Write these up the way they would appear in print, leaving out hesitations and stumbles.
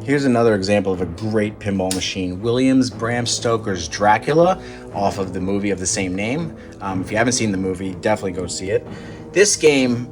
Here's another example of a great pinball machine. Bram Stoker's Dracula, off of the movie of the same name. If you haven't seen the movie, definitely go see it. This game,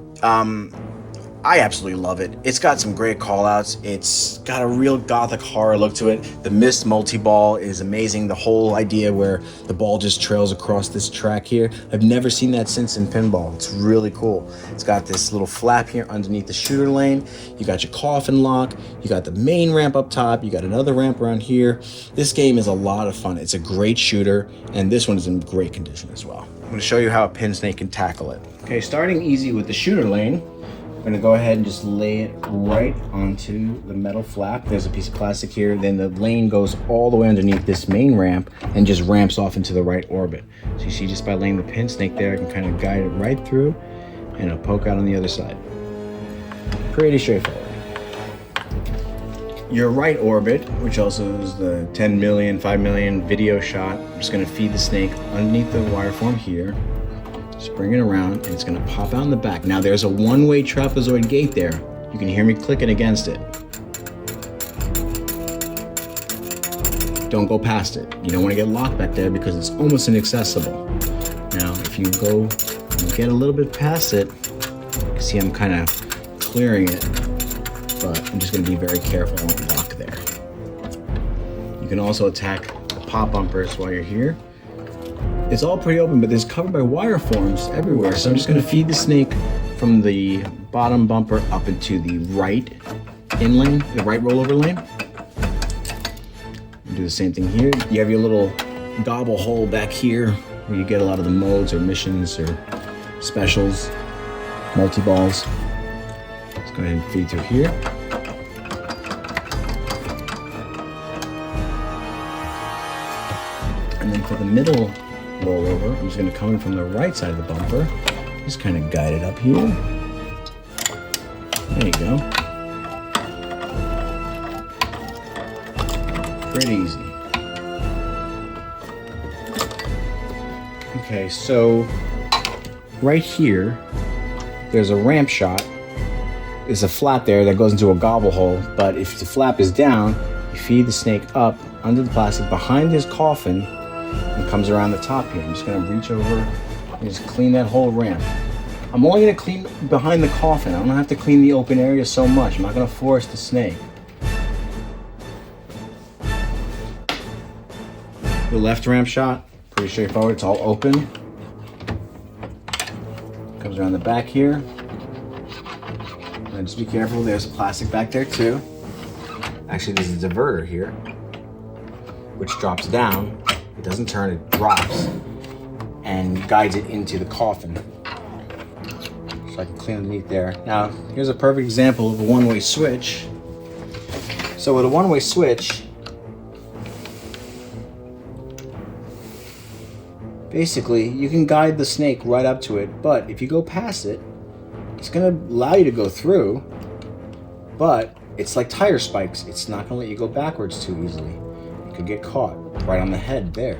I absolutely love it. It's got some great callouts. It's got a real gothic horror look to it. The mist multi-ball is amazing. The whole idea where the ball just trails across this track here. I've never seen that since in pinball. It's really cool. It's got this little flap here underneath the shooter lane. You got your coffin lock. You got the main ramp up top. You got another ramp around here. This game is a lot of fun. It's a great shooter, and this one is in great condition as well. I'm going to show you how a PinSnake can tackle it. Okay, starting easy with the shooter lane. I'm gonna go ahead and just lay it right onto the metal flap. There's a piece of plastic here. Then the lane goes all the way underneath this main ramp and just ramps off into the right orbit. So you see, just by laying the PinSnake there, I can kind of guide it right through and it'll poke out on the other side. Pretty straightforward. Your right orbit, which also is the 10 million, 5 million video shot, I'm just gonna feed the snake underneath the wire form here. Just bring it around and it's gonna pop out in the back. Now there's a one-way trapezoid gate there. You can hear me clicking against it. Don't go past it. You don't wanna get locked back there because it's almost inaccessible. Now, if you go and get a little bit past it, you can see I'm kind of clearing it, but I'm just gonna be very careful I won't lock there. You can also attack the pop bumpers while you're here. It's all pretty open, but it's covered by wire forms everywhere. So I'm just gonna feed the snake from the bottom bumper up into the right in lane, the right rollover lane. Do the same thing here. You have your little gobble hole back here where you get a lot of the modes or missions or specials, multi-balls. Let's go ahead and feed through here. And then for the middle rollover, I'm just going to come in from the right side of the bumper, just kind of guide it up here. There you go. Pretty easy. Okay, so right here, there's a ramp shot. There's a flap there that goes into a gobble hole, but if the flap is down, you feed the snake up under the plastic behind his coffin and comes around the top here. I'm just gonna reach over and just clean that whole ramp. I'm only gonna clean behind the coffin. I don't have to clean the open area so much. I'm not gonna force the snake. The left ramp shot, pretty straightforward. It's all open. Comes around the back here. And just be careful, there's a plastic back there too. Actually, there's a diverter here, which drops down. It doesn't turn, it drops and guides it into the coffin. So I can clean underneath there. Now, here's a perfect example of a one-way switch. So with a one-way switch, basically, you can guide the snake right up to it, but if you go past it, it's gonna allow you to go through, but it's like tire spikes. It's not gonna let you go backwards too easily. You could get caught right on the head there.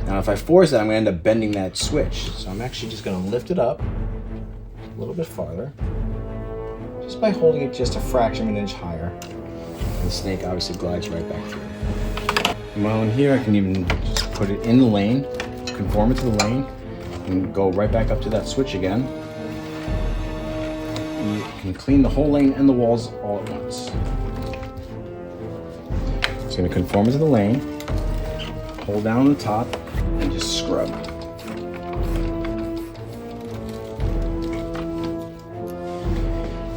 Now if I force that, I'm gonna end up bending that switch. So I'm actually just gonna lift it up a little bit farther, just by holding it just a fraction of an inch higher. And the snake obviously glides right back through. And while I'm here, I can even just put it in the lane, conform it to the lane, and go right back up to that switch again. You can clean the whole lane and the walls all at once. It's going to conform it to the lane, hold down on the top, and just scrub.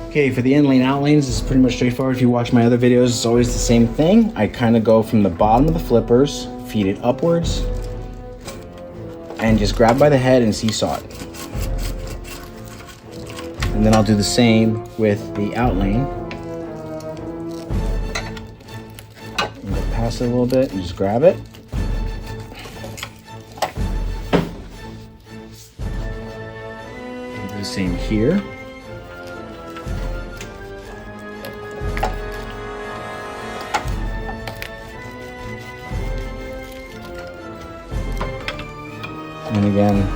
Okay, for the in lane, out lanes, this is pretty much straightforward. If you watch my other videos, it's always the same thing. I kind of go from the bottom of the flippers, feed it upwards, and just grab by the head and seesaw it. And then I'll do the same with the out lane. And go past it a little bit and just grab it. And do the same here. And again,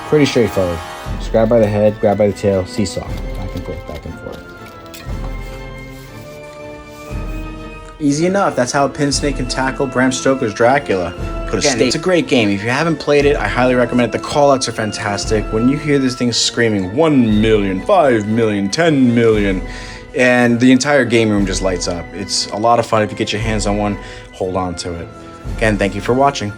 pretty straightforward. Just grab by the head, grab by the tail, seesaw, back and forth, back and forth. Easy enough. That's how PinSnake can tackle Bram Stoker's Dracula. It's a great game. If you haven't played it, I highly recommend it. The callouts are fantastic. When you hear this thing screaming 1 million, 5 million, 10 million, and the entire game room just lights up. It's a lot of fun. If you get your hands on one, hold on to it. Again, thank you for watching.